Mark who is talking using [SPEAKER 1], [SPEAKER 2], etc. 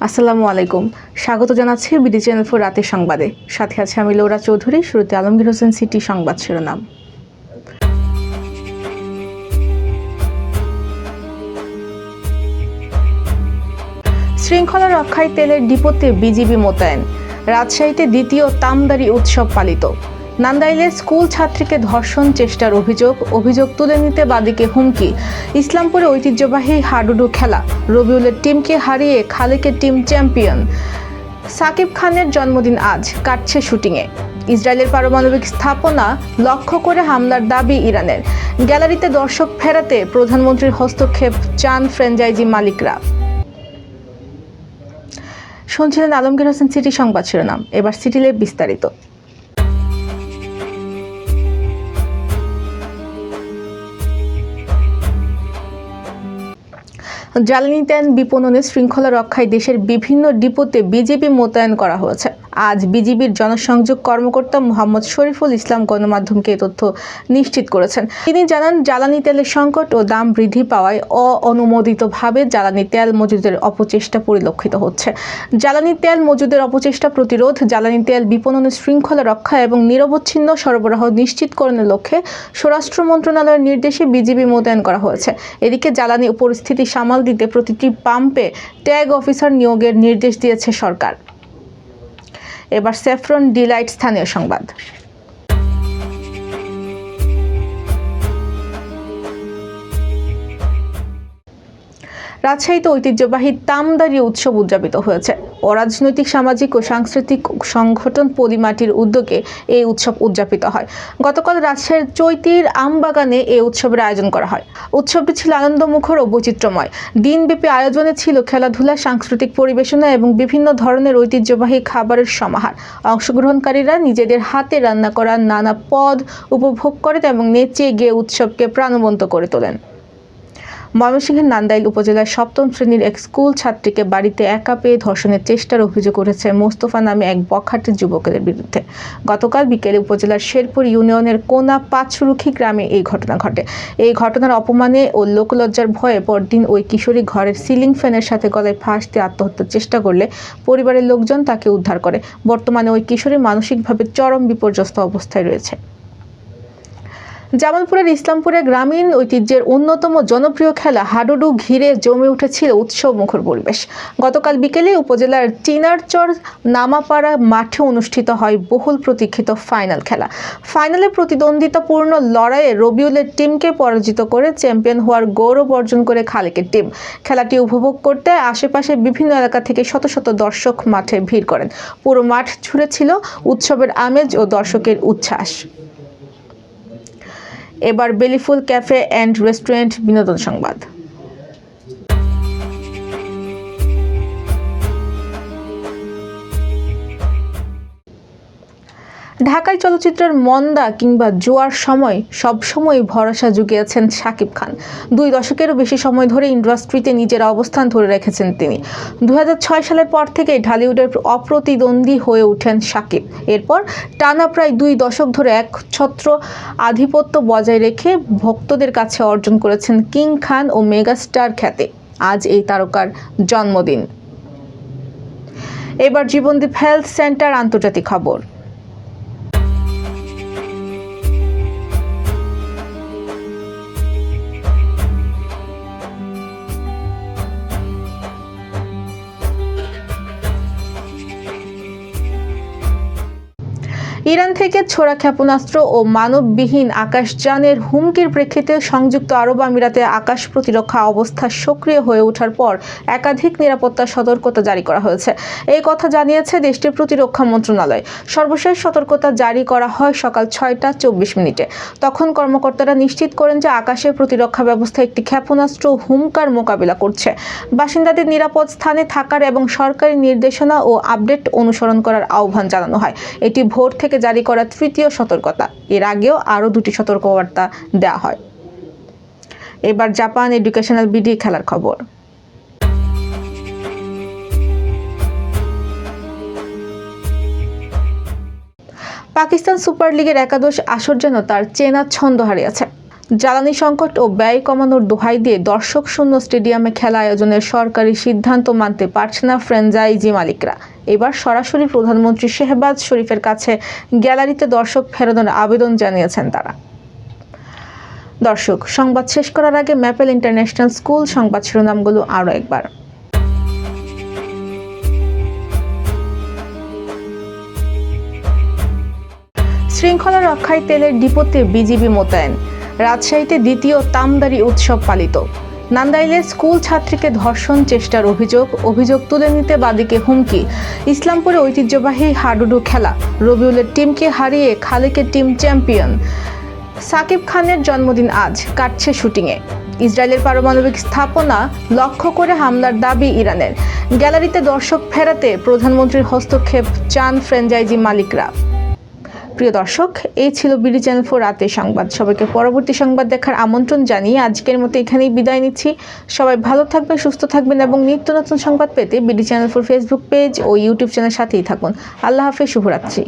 [SPEAKER 1] আসসালামু আলাইকুম। স্বাগত জানাচ্ছি বিডি চ্যানেল 4 রাতের সংবাদে। সাথে আছে আমি লৌরা চৌধুরী। শুরুতে আলমগীর হোসেন সিটি সংবাদ শিরোনাম। শৃঙ্খলা রক্ষায় তেলের ডিপোতে বিজিবি মোতায়েন। রাজশাহীতে দ্বিতীয় তামদারি উৎসব পালিত। নান্দাইলে স্কুল ছাত্রীকে ধর্ষণ চেষ্টার অভিযোগ তুলে নিতে বাদীকে হুমকি। ইসলামপুরে ঐতিহ্যবাহী হাডুডু খেলা। রবিউলের টিমকে হারিয়ে খালেকের টিম চ্যাম্পিয়ন। সাকিব খানের জন্মদিন আজ, কাটছে শুটিংয়ে। ইসরায়েলের পারমাণবিক স্থাপনা লক্ষ্য করে হামলার দাবি ইরানের। গ্যালারিতে দর্শক ফেরাতে প্রধানমন্ত্রীর হস্তক্ষেপ চান ফ্র্যাঞ্চাইজি মালিকরা। শুনছিলেন আলমগীর হোসেন সিটি সংবাদ শিরোনাম। এবার সিটিলে বিস্তারিত। জ্বালানি তেল বিপণনে শৃঙ্খলা রক্ষায় দেশের বিভিন্ন ডিপোতে বিজিবি মোতায়েন করা হয়েছে। আজ বিজিবির জনসংযোগ কর্মকর্তা মোহাম্মদ শরীফুল ইসলাম গণমাধ্যমকে এই তথ্য নিশ্চিত করেছেন। তিনি জানান, জ্বালানি তেলের সংকট ও দাম বৃদ্ধি পাওয়ায় অননুমোদিতভাবে জ্বালানি তেল মজুদের অপচেষ্টা পরিলক্ষিত হচ্ছে। জ্বালানি তেল মজুদের অপচেষ্টা প্রতিরোধ, জ্বালানি তেল বিপণনের শৃঙ্খলা রক্ষা এবং নিরবচ্ছিন্ন সরবরাহ নিশ্চিতকরণের লক্ষ্যে স্বরাষ্ট্র মন্ত্রণালয়ের নির্দেশে বিজিবি মোতায়েন করা হয়েছে। এদিকে জ্বালানি পরিস্থিতি সামাল দিতে প্রতিটি পাম্পে ট্যাগ অফিসার নিয়োগের নির্দেশ দিয়েছে সরকার। এবার স্যাফরন ডিলাইট স্থানীয় সংবাদ। রাজশাহীতে ঐতিহ্যবাহী তামদারি উৎসব উদযাপিত হয়েছে। অরাজনৈতিক, সামাজিক ও সাংস্কৃতিক সংগঠন পলিমাটির উদ্যোগে এই উৎসব উদযাপিত হয়। গতকাল রাজশাহীর চৈতির আমবাগানে এই উৎসবের আয়োজন করা হয়। উৎসবটি ছিল আনন্দমুখর ও বৈচিত্র্যময়। দিনব্যাপী আয়োজনে ছিল খেলাধুলা, সাংস্কৃতিক পরিবেশনা এবং বিভিন্ন ধরনের ঐতিহ্যবাহী খাবারের সমাহার। অংশগ্রহণকারীরা নিজেদের হাতে রান্না করা নানা পদ উপভোগ করেন এবং নেচে গেয়ে উৎসবকে প্রাণবন্ত করে তোলেন। ময়মনসিংহের নান্দাইল উপজেলার 7ম শ্রেণীর এক স্কুল ছাত্রীকে বাড়িতে একা পেয়ে ধর্ষণের চেষ্টার অভিযোগ উঠেছে মোস্তফা নামে এক বখাটে যুবকের বিরুদ্ধে। গতকাল বিকেলে উপজেলার শেরপুর ইউনিয়নের কোনা পাঁচরুখি গ্রামে এই ঘটনা ঘটে। এই ঘটনার অপমানে ও লোকলজ্জার ভয়ে পরদিন ওই কিশোরী ঘরের সিলিং ফ্যানের সাথে গলায় ফাঁস দিয়ে আত্মহত্যার চেষ্টা করলে পরিবারের লোকজন তাকে উদ্ধার করে। বর্তমানে ওই কিশোরী মানসিকভাবে চরম বিপর্যস্ত অবস্থায় রয়েছে। জামালপুরের ইসলামপুরে গ্রামীণ ঐতিহ্যের অন্যতম জনপ্রিয় খেলা হাডুডু ঘিরে জমে উঠেছিল উৎসব মুখর পরিবেশ। গতকাল বিকেলে উপজেলার চিনারচর নামাপাড়া মাঠে অনুষ্ঠিত হয় বহুল প্রতীক্ষিত ফাইনাল খেলা। ফাইনালে প্রতিদ্বন্দ্বিতাপূর্ণ লড়াইয়ে রবিউলের টিমকে পরাজিত করে চ্যাম্পিয়ন হওয়ার গৌরব অর্জন করে খালেকের টিম। খেলাটি উপভোগ করতে আশেপাশের বিভিন্ন এলাকা থেকে শত শত দর্শক মাঠে ভিড় করেন। পুরো মাঠ জুড়ে ছিল উৎসবের আমেজ ও দর্শকের উচ্ছ্বাস। এবার বেলিফুল ক্যাফে অ্যান্ড রেস্টুরেন্ট বিনোদন সংবাদ। ঢাকায় চলচ্চিত্রের মন্দা কিংবা জোয়ার সময় সবসময় ভরসা জুগিয়েছেন শাকিব খান। 2 দশকেরও বেশি সময় ধরে ইন্ডাস্ট্রিতে নিজের অবস্থান ধরে রেখেছেন তিনি। 2006 সালের পর থেকে ঢালিউডের অপ্রতিদ্বন্দ্বী হয়ে ওঠেন শাকিব। এরপর টানা প্রায় 2 দশক ধরে একছত্র আধিপত্য বজায় রেখে ভক্তদের কাছে অর্জন করেছেন কিং খান ও মেগাস্টার খ্যাতি। আজ এই তারকার জন্মদিন। এবার জীবনদীপ হেলথ সেন্টার আন্তর্জাতিক খবর। ইরান থেকে ছোড়া ক্ষেপণাস্ত্র ও মানববিহীন আকাশযানের হুমকির প্রেক্ষিতে সংযুক্ত আরব আমিরাতে আকাশ প্রতিরক্ষা অবস্থা সক্রিয় হয়ে ওঠার পর একাধিক নিরাপত্তা সতর্কতা জারি করা হয়েছে। এই কথা জানিয়েছে দেশটির প্রতিরক্ষা মন্ত্রণালয়। সর্বশেষ সতর্কতা জারি করা হয় সকাল 6টা 24 মিনিটে। তখন কর্মকর্তারা নিশ্চিত করেন যে আকাশের প্রতিরক্ষা ব্যবস্থা একটি ক্ষেপণাস্ত্র হুমকার মোকাবিলা করছে। বাসিন্দাদের নিরাপদ স্থানে থাকার এবং সরকারি নির্দেশনা ও আপডেট অনুসরণ করার আহ্বান জানানো হয়। এটি ভোর থেকে জারি করা 3য় সতর্কতা। এর আগেও আরও 2টি সতর্কবার্তা দেওয়া হয়। এবার জাপান এডুকেশনাল বিডি খেলার খবর। পাকিস্তান সুপার লিগের একাদশ আসর যেন তার চেনা ছন্দ হারিয়েছে। জ্বালানি সংকট ও ব্যয় কমানোর দোহাই দিয়ে দর্শক শূন্য স্টেডিয়ামে খেলা আয়োজনের সরকারি সিদ্ধান্ত মানতে পারছে না ফ্র্যাঞ্চাইজি মালিকরা। এবার সরাসরি প্রধানমন্ত্রী শেহবাজ শরীফের কাছে গ্যালারিতে দর্শক ফেরানোর আবেদন জানিয়েছেন তারা। দর্শক, সংবাদ শেষ করার আগে ম্যাপেল ইন্টারন্যাশনাল স্কুল সংবাদ শিরোনামগুলো আরও একবার। শৃঙ্খলা রক্ষায় তেলের ডিপোতে বিজিবি মোতায়েন। রাজশাহীতে দ্বিতীয় তামদারি উৎসব পালিত। নান্দাইলে স্কুল ছাত্রীকে ধর্ষণ চেষ্টার অভিযোগ তুলে নিতে বাদীকে হুমকি। ইসলামপুরে ঐতিহ্যবাহী হাডুডু খেলা, রবিউলের টিমকে হারিয়ে খালেকের টিম চ্যাম্পিয়ন। সাকিব খানের জন্মদিন আজ, কাটছে শুটিংয়ে। ইসরায়েলের পারমাণবিক স্থাপনা লক্ষ্য করে হামলার দাবি ইরানের। গ্যালারিতে দর্শক ফেরাতে প্রধানমন্ত্রীর হস্তক্ষেপ চান ফ্র্যাঞ্চাইজি মালিকরা। প্রিয় দর্শক, এই ছিল বিডি চ্যানেল 4 রাতের সংবাদ। সবাইকে পরবর্তী সংবাদ দেখার আমন্ত্রণ জানিয়ে আজকের মতো এখানেই বিদায় নিচ্ছি। সবাই ভালো থাকবেন, সুস্থ থাকবেন এবং নিত্য নতুন সংবাদ পেতে বিডি চ্যানেল 4 ফেসবুক পেজ ও ইউটিউব চ্যানেলের সাথেই থাকুন। আল্লাহ হাফেজ, শুভরাত্রি।